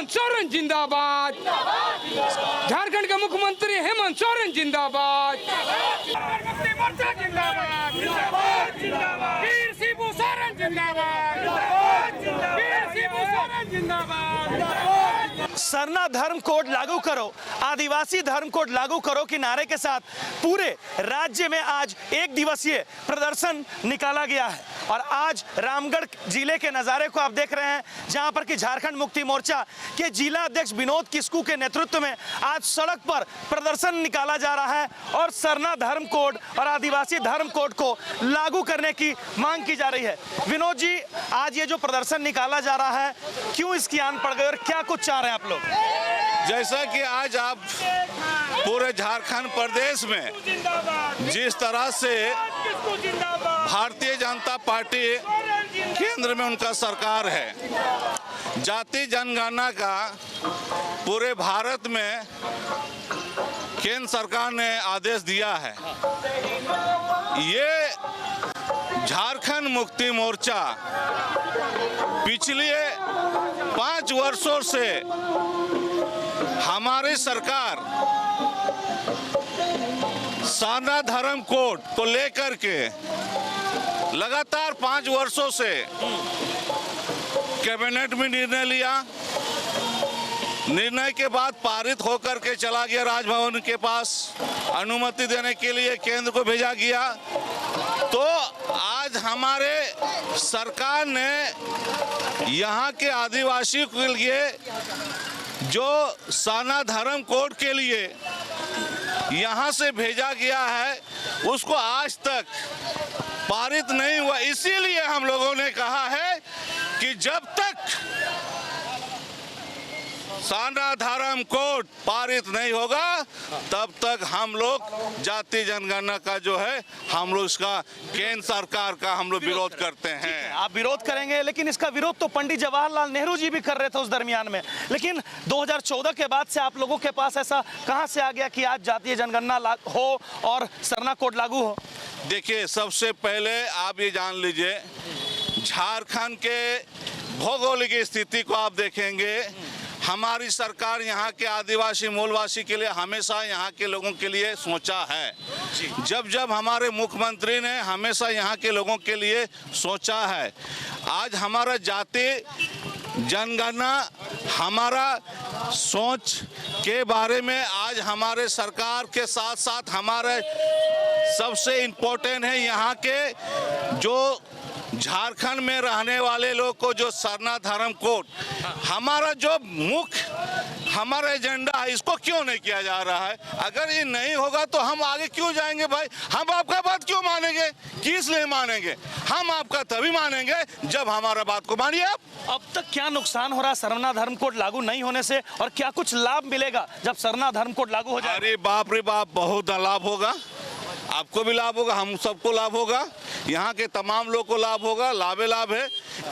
हेमंत सोरेन जिंदाबाद। झारखंड के मुख्यमंत्री हेमंत सोरेन जिंदाबाद। मुक्ति मोर्चा जिंदाबाद। वीर शिबू सोरेन जिंदाबाद। वीर शिबू सोरेन जिंदाबाद। सरना धर्म कोड लागू करो, आदिवासी धर्म कोड लागू करो के नारे के साथ पूरे राज्य में आज एक दिवसीय प्रदर्शन निकाला गया है। और आज रामगढ़ जिले के नज़ारे को आप देख रहे हैं, जहां पर कि झारखंड मुक्ति मोर्चा के जिला अध्यक्ष विनोद किस्कू के नेतृत्व में आज सड़क पर प्रदर्शन निकाला जा रहा है और सरना धर्म कोड और आदिवासी धर्म कोड को लागू करने की मांग की जा रही है। विनोद जी, आज ये जो प्रदर्शन निकाला जा रहा है, क्यों इसकी आन पड़ गई और क्या कुछ चाह रहे हैं आप लोग? जैसा कि आज आप पूरे झारखंड प्रदेश में जिस तरह से भारतीय जनता पार्टी केंद्र में उनका सरकार है, जाति जनगणना का पूरे भारत में केंद्र सरकार ने आदेश दिया है। ये झारखंड मुक्ति मोर्चा पिछले 5 वर्षों से हमारी सरकार सरना धर्म कोड को लेकर के लगातार 5 वर्षों से कैबिनेट में निर्णय लिया। निर्णय के बाद पारित होकर के चला गया राजभवन के पास, अनुमति देने के लिए केंद्र को भेजा गया। तो आज हमारे सरकार ने यहाँ के आदिवासियों के लिए जो सरना धर्म कोड के लिए यहाँ से भेजा गया है, उसको आज तक पारित नहीं हुआ। इसीलिए हम लोगों ने कहा है कि जब तक सरना धर्म कोड पारित नहीं होगा, तब तक हम लोग जाति जनगणना का जो है, हम लोग इसका केंद्र सरकार का हम लोग विरोध करते हैं। आप विरोध करेंगे, लेकिन इसका विरोध तो पंडित जवाहरलाल नेहरू जी भी कर रहे थे उस दरमियान में। लेकिन 2014 के बाद से आप लोगों के पास ऐसा कहां से आ गया कि आज जातीय जनगणना हो और सरना कोड लागू हो? देखिए, सबसे पहले आप ये जान लीजिए, झारखंड के भौगोलिक स्थिति को आप देखेंगे, हमारी सरकार यहाँ के आदिवासी मूलवासी के लिए हमेशा यहाँ के लोगों के लिए सोचा है। जब जब हमारे मुख्यमंत्री ने हमेशा यहाँ के लोगों के लिए सोचा है। आज हमारा जाति जनगणना हमारा सोच के बारे में आज हमारे सरकार के साथ साथ हमारे सबसे इम्पोर्टेंट है यहाँ के जो झारखंड में रहने वाले लोग को जो सरना धर्म कोड हमारा जो मुख्य हमारा एजेंडा है, इसको क्यों नहीं किया जा रहा है? अगर ये नहीं होगा तो हम आगे क्यों जाएंगे भाई? हम आपका बात क्यों मानेंगे? किस लिए मानेंगे? हम आपका तभी मानेंगे जब हमारा बात को मानिए आप। अब तक क्या नुकसान हो रहा है सरना धर्म कोड लागू नहीं होने से, और क्या कुछ लाभ मिलेगा जब सरना धर्म कोड लागू हो जाए? अरे बाप रे बाप, बहुत लाभ होगा। आपको भी लाभ होगा, हम सबको लाभ होगा, यहाँ के तमाम लोग को लाभ होगा। लाभे लाभ है,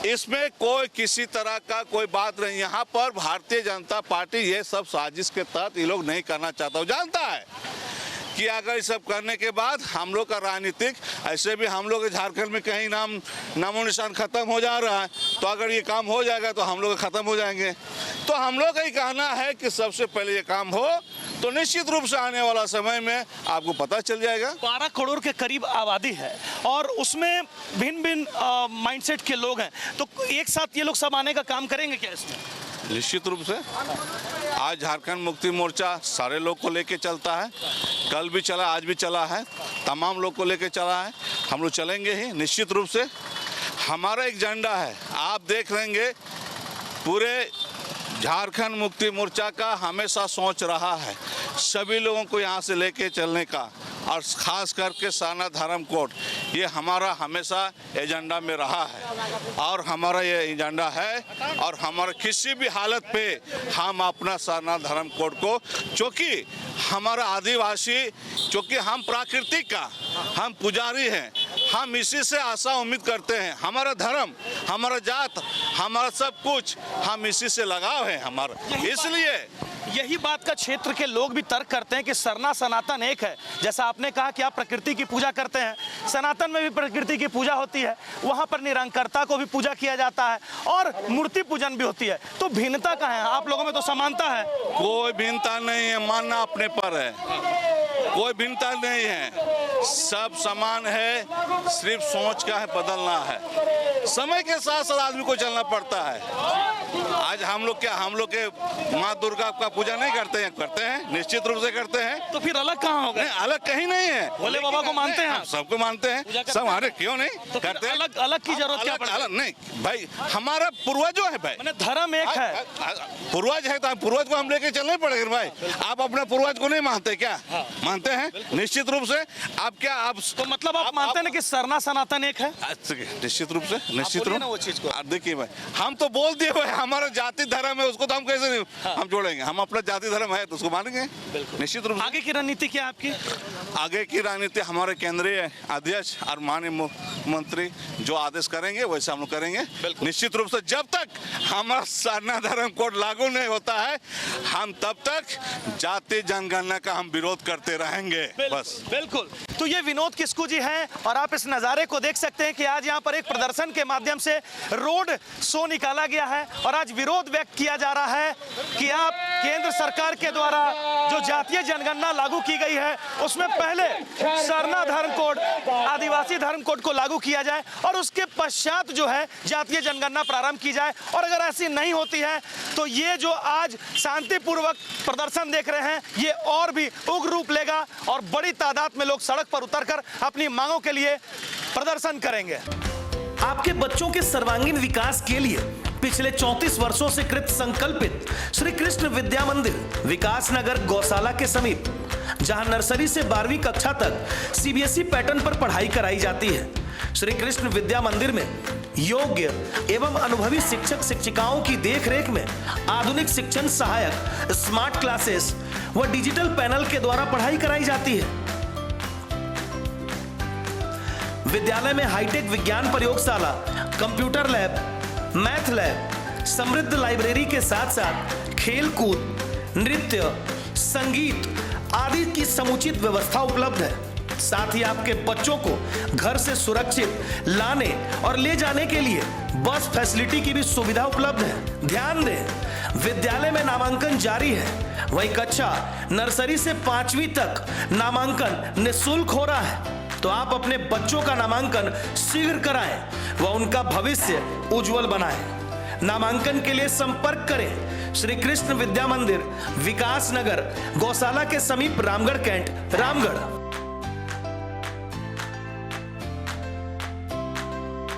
इसमें कोई किसी तरह का कोई बात नहीं। यहाँ पर भारतीय जनता पार्टी ये सब साजिश के तहत ये लोग नहीं करना चाहता। वो जानता है कि अगर ये सब करने के बाद हम लोग का राजनीतिक ऐसे भी हम लोग झारखंड में कहीं नामो निशान खत्म हो जा रहा है, तो अगर ये काम हो जाएगा तो हम लोग खत्म हो जाएंगे। तो हम लोग का ही कहना है कि सबसे पहले ये काम हो तो निश्चित रूप से आने वाला समय में आपको पता चल जाएगा। 12 करोड़ के करीब आबादी है और उसमें भिन्न भिन्न माइंडसेट के लोग हैं, तो एक साथ ये लोग सब आने का काम करेंगे क्या इसमें? निश्चित रूप से आज झारखंड मुक्ति मोर्चा सारे लोग को लेके चलता है, कल भी चला, आज भी चला है, तमाम लोग को लेके चला है। हम लोग चलेंगे ही निश्चित रूप से। हमारा एक एजेंडा है, आप देख लेंगे पूरे झारखंड मुक्ति मोर्चा का हमेशा सोच रहा है सभी लोगों को यहाँ से लेके चलने का, और ख़ास करके सरना धर्म कोड ये हमारा हमेशा एजेंडा में रहा है और हमारा ये एजेंडा है। और हमारा किसी भी हालत पे हम अपना सरना धर्म कोड को, चूँकि हमारा आदिवासी, चूँकि हम प्राकृतिक का हम पुजारी हैं, हम इसी से आशा उम्मीद करते हैं। हमारा धर्म, हमारा जात, हमारा सब कुछ, हम इसी से लगाव है हमारा। इसलिए यही बात का क्षेत्र के लोग भी तर्क करते हैं कि सरना सनातन एक है। जैसा आपने कहा कि आप प्रकृति की पूजा करते हैं, सनातन में भी प्रकृति की पूजा होती है, वहां पर निरंकरता को भी पूजा किया जाता है और मूर्ति पूजन भी होती है। तो भिन्नता कहाँ है? आप लोगों में तो समानता है। कोई भिन्नता नहीं है, मानना अपने पर है, कोई भिन्नता नहीं है, सब समान है, सिर्फ सोच का है बदलना है। समय के साथ साथ आदमी को चलना पड़ता है। आज हम लोग के माँ दुर्गा का पूजा नहीं करते हैं, निश्चित रूप से करते हैं। तो फिर अलग कहाँ हो गए? अलग कहीं नहीं है। भोले बाबा को मानते हैं आप? सबको मानते हैं, सब हमारे क्यों नहीं तो करते हैं? अलग अलग की जरूरत क्या पड़ती है? अलग नहीं भाई, हमारा पूर्वजों है भाई, मैंने धर्म एक है। पूर्वज है तो पूर्वज को हम लेके चलने पड़ेगा भाई। आप अपने पूर्वज को नहीं मानते क्या? मानते हैं निश्चित रूप से। आप क्या आप तो मतलब आप मानते हैं कि सरना सनातन एक है? निश्चित रूप से, निश्चित बोलिए रूप ना वो चीज को। देखिए भाई, हम तो बोल दिए भाई हमारा जाति धर्म है, उसको तो हम कैसे नहीं हम जोड़ेंगे? हम अपना जाति धर्म है तो उसको मानेंगे निश्चित रूप से। आगे की रणनीति क्या है आपकी? आगे की रणनीति हमारे केंद्रीय अध्यक्ष और माननीय मुख्यमंत्री जो आदेश करेंगे वैसे हम लोग करेंगे निश्चित रूप से। जब तक हमारा सरना धर्म कोड लागू नहीं होता है, हम तब तक जाति जनगणना का हम विरोध करते रहेंगे। बस बिल्कुल। तो ये विनोद किस्कू जी हैं और आप इस नज़ारे को देख सकते हैं कि आज यहाँ पर एक प्रदर्शन के माध्यम से रोड शो निकाला गया है और आज विरोध व्यक्त किया जा रहा है कि आप केंद्र सरकार के द्वारा जो जातीय जनगणना लागू की गई है उसमें पहले सरना धर्म कोड, आदिवासी धर्म कोड को लागू किया जाए और उसके पश्चात जो है जातीय जनगणना प्रारंभ की जाए। और अगर ऐसी नहीं होती है तो ये जो आज शांतिपूर्वक प्रदर्शन देख रहे हैं ये और भी उग्र रूप लेगा और बड़ी तादाद में लोग सड़क पर उतरकर अपनी मांगों के लिए प्रदर्शन करेंगे। आपके बच्चों के सर्वांगीण विकास के लिए पिछले 34 वर्षों से कृत संकल्पित श्री कृष्ण विद्या मंदिर विकास नगर गौशाला के समीप, जहां नर्सरी से 12वीं कक्षा तक सीबीएसई पैटर्न पर पढ़ाई कराई जाती है। श्री कृष्ण विद्या मंदिर में योग्य एवं अनुभवी शिक्षक शिक्षिकाओं की देखरेख में आधुनिक शिक्षण सहायक, स्मार्ट क्लासेस व डिजिटल पैनल के द्वारा पढ़ाई कराई जाती है। विद्यालय में हाईटेक विज्ञान प्रयोगशाला, कंप्यूटर लैब, मैथ लैब, समृद्ध लाइब्रेरी के साथ साथ खेल कूद, नृत्य, संगीत आदि की समुचित व्यवस्था उपलब्ध है। साथ ही आपके बच्चों को घर से सुरक्षित लाने और ले जाने के लिए बस फैसिलिटी की भी सुविधा उपलब्ध है। ध्यान दें, विद्यालय में नामांकन जारी है, वही कक्षा नर्सरी से 5वीं तक नामांकन निःशुल्क हो रहा है। तो आप अपने बच्चों का नामांकन शीघ्र कराएं व उनका भविष्य उज्जवल बनाएं। नामांकन के लिए संपर्क करें श्री कृष्ण विद्या मंदिर विकास नगर गौशाला के समीप, रामगढ़ कैंट, रामगढ़।